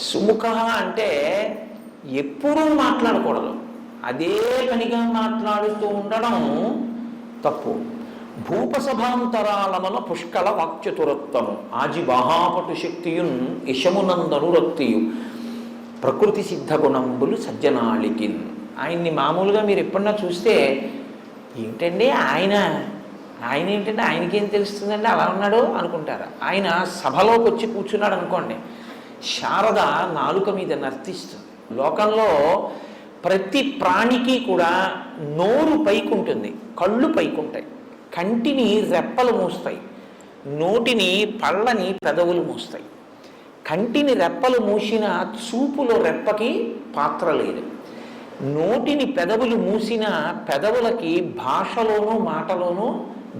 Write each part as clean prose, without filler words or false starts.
సుముఖ అంటే ఎప్పుడూ మాట్లాడకూడదు, అదే పనిగా మాట్లాడుతూ ఉండడం తప్పు. భూపసభాంతరాలమన పుష్కళ వాక్చతురత్వము ఆజి బాహాపటు శక్తియున్ యశమునందనురక్తియు ప్రకృతి సిద్ధ గుణంబులు సజ్జనాళికిన్. ఆయన్ని మామూలుగా మీరు ఎప్పుడన్నా చూస్తే ఏంటండి ఆయన ఆయన ఏంటంటే ఆయనకేం తెలుస్తుందండి అలా ఉన్నాడు అనుకుంటారు. ఆయన సభలోకి వచ్చి కూర్చున్నాడు అనుకోండి, శారద నాలుక మీద నర్తిస్తుంది. లోకంలో ప్రతి ప్రాణికి కూడా నోరు పైకి ఉంటుంది, కళ్ళు పైకి ఉంటాయి, కంటిని రెప్పలు మూస్తాయి, నోటిని పళ్ళని పెదవులు మూస్తాయి. కంటిని రెప్పలు మూసిన చూపులో రెప్పకి పాత్ర లేదు, నోటిని పెదవులు మూసిన పెదవులకి భాషలోనూ మాటలోనూ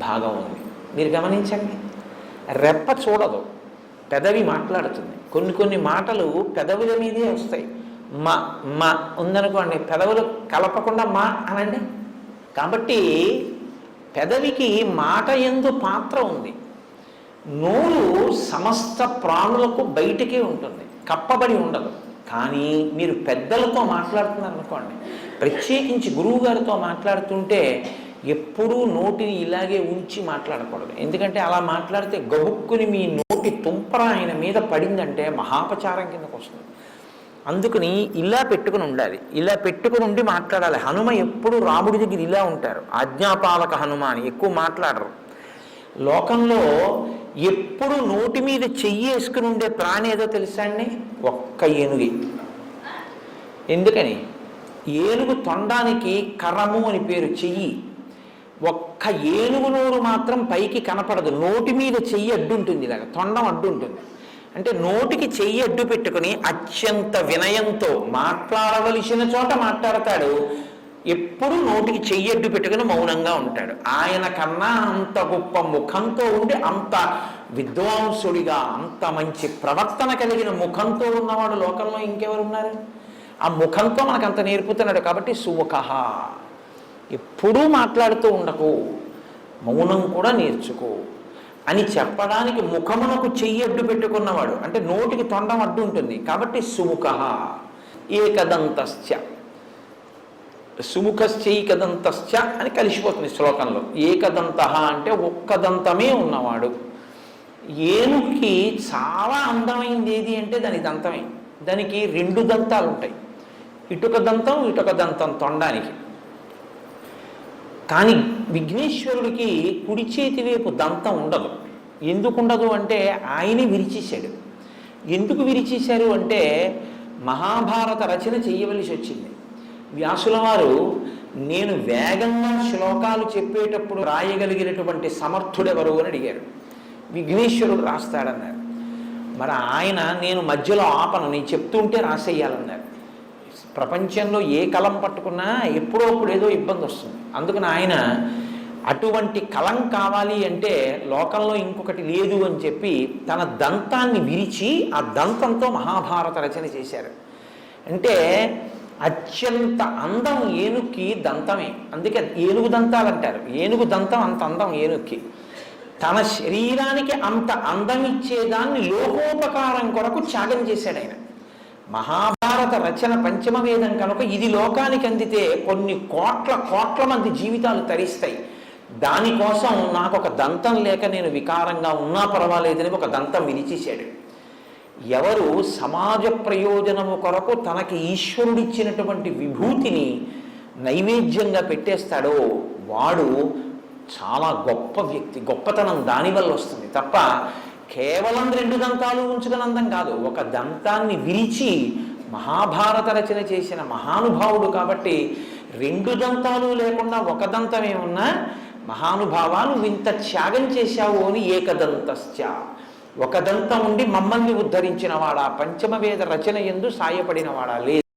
భాగం ఉంది. మీరు గమనించండి, రెప్ప చూడదు, పెదవి మాట్లాడుతుంది. కొన్ని కొన్ని మాటలు పెదవుల మీదే వస్తాయి. మా మా ఉందనుకోండి, పెదవులు కలపకుండా మా అనండి. కాబట్టి పెదవికి మాట యందు పాత్ర ఉంది. నోరు సమస్త ప్రాణులకు బయటికే ఉంటుంది, కప్పబడి ఉండదు. కానీ మీరు పెద్దలతో మాట్లాడుతున్నారు అనుకోండి, ప్రత్యేకించి గురువుగారితో మాట్లాడుతుంటే ఎప్పుడూ నోటిని ఇలాగే ఉంచి మాట్లాడకూడదు. ఎందుకంటే అలా మాట్లాడితే గబుక్కుని మీ నోటి తుంపర ఆయన మీద పడిందంటే మహాపచారం కిందకు వస్తుంది. అందుకని ఇలా పెట్టుకుని ఉండాలి, ఇలా పెట్టుకుని ఉండి మాట్లాడాలి. హనుమ ఎప్పుడు రాముడి దగ్గర ఇలా ఉంటారు, ఆజ్ఞాపాలక హనుమ అని ఎక్కువ మాట్లాడరు. లోకంలో ఎప్పుడు నోటి మీద చెయ్యి వేసుకుని ఉండే ప్రాణి ఏదో తెలుసా అండి? ఒక్క ఏనుగి. ఎందుకని? ఏనుగు తొండానికి కరము అని పేరు, చెయ్యి. ఒక్క ఏనుగు నోరు మాత్రం పైకి కనపడదు, నోటి మీద చెయ్యి అడ్డుంటుంది, ఇలాగ తొండం అడ్డుంటుంది. అంటే నోటికి చెయ్యి అడ్డు పెట్టుకుని అత్యంత వినయంతో మాట్లాడవలసిన చోట మాట్లాడతాడు, ఎప్పుడు నోటికి చెయ్యి అడ్డు పెట్టుకుని మౌనంగా ఉంటాడు. ఆయన కన్నా అంత గొప్ప ముఖంతో ఉండి, అంత విద్వాంసుడిగా, అంత మంచి ప్రవర్తన కలిగిన ముఖంతో ఉన్నవాడు లోకంలో ఇంకెవరున్నారు? ఆ ముఖంతో మనకు అంత నేర్పుతున్నాడు. కాబట్టి సుముఖ, ఎప్పుడూ మాట్లాడుతూ ఉండకు, మౌనం కూడా నేర్చుకో అని చెప్పడానికి ముఖమునకు చెయ్యి అడ్డు పెట్టుకున్నవాడు, అంటే నోటికి తొండం అడ్డు ఉంటుంది కాబట్టి సుముఖ. ఏకదంతశ్చ, సుముఖశ్చైకదంతశ్చ అని కలిసిపోతుంది శ్లోకంలో. ఏకదంత అంటే ఒక్క దంతమే ఉన్నవాడు. ఏనుగుకి చాలా అందమైంది ఏది అంటే దాని దంతమే. దానికి రెండు దంతాలు ఉంటాయి, ఇటుక దంతం ఇటుక దంతం తొండానికి. కానీ విఘ్నేశ్వరుడికి కుడి చేతి వైపు దంతం ఉండదు. ఎందుకు ఉండదు అంటే ఆయనే విరిచేశాడు. ఎందుకు విరిచేశారు అంటే మహాభారత రచన చేయవలసి వచ్చింది. వ్యాసుల వారు, నేను వేగంగా శ్లోకాలు చెప్పేటప్పుడు రాయగలిగినటువంటి సమర్థుడెవరు అని అడిగారు. విఘ్నేశ్వరుడు రాస్తాడన్నారు. మరి ఆయన, నేను మధ్యలో ఆపను, నేను చెప్తుంటే రాసేయాలన్నారు. ప్రపంచంలో ఏ కలం పట్టుకున్నా ఎప్పుడో అప్పుడు ఏదో ఇబ్బంది వస్తుంది. అందుకని ఆయన అటువంటి కలం కావాలి అంటే లోకంలో ఇంకొకటి లేదు అని చెప్పి తన దంతాన్ని విరిచి ఆ దంతంతో మహాభారత రచన చేశారు. అంటే అత్యంత అందం ఏనుగుకి దంతమే. అందుకే ఏనుగు దంతాలు అంటారు. ఏనుగు దంతం అంత అందం ఏనుగుకి. తన శరీరానికి అంత అందం ఇచ్చేదాన్ని లోకోపకారం కొరకు త్యాగం చేశాడు ఆయన. మహాభారత రచన పంచమ వేదం కనుక ఇది లోకానికి అందితే కొన్ని కోట్ల మంది జీవితాలు తరిస్తాయి. దానికోసం నాకు ఒక దంతం లేక నేను వికారంగా ఉన్నా పర్వాలేదని ఒక దంతం విరిచేశాడు. ఎవరు సమాజ ప్రయోజనము కొరకు తనకి ఈశ్వరుడిచ్చినటువంటి విభూతిని నైవేద్యంగా పెట్టేస్తాడో వాడు చాలా గొప్ప వ్యక్తి. గొప్పతనం దానివల్ల వస్తుంది తప్ప కేవలం రెండు దంతాలు ఉంచుకుని అందం కాదు. ఒక దంతాన్ని విరిచి మహాభారత రచన చేసిన మహానుభావుడు కాబట్టి రెండు దంతాలు లేకుండా ఒక దంతమే ఉన్నా మహానుభావాలు ఇంత త్యాగం చేశావు అని ఏకదంతశ్చ, ఒక దంతం ఉండి మమ్మల్ని ఉద్ధరించిన వాడా, పంచమవేద రచన యందు సాయపడిన వాడా లేదు.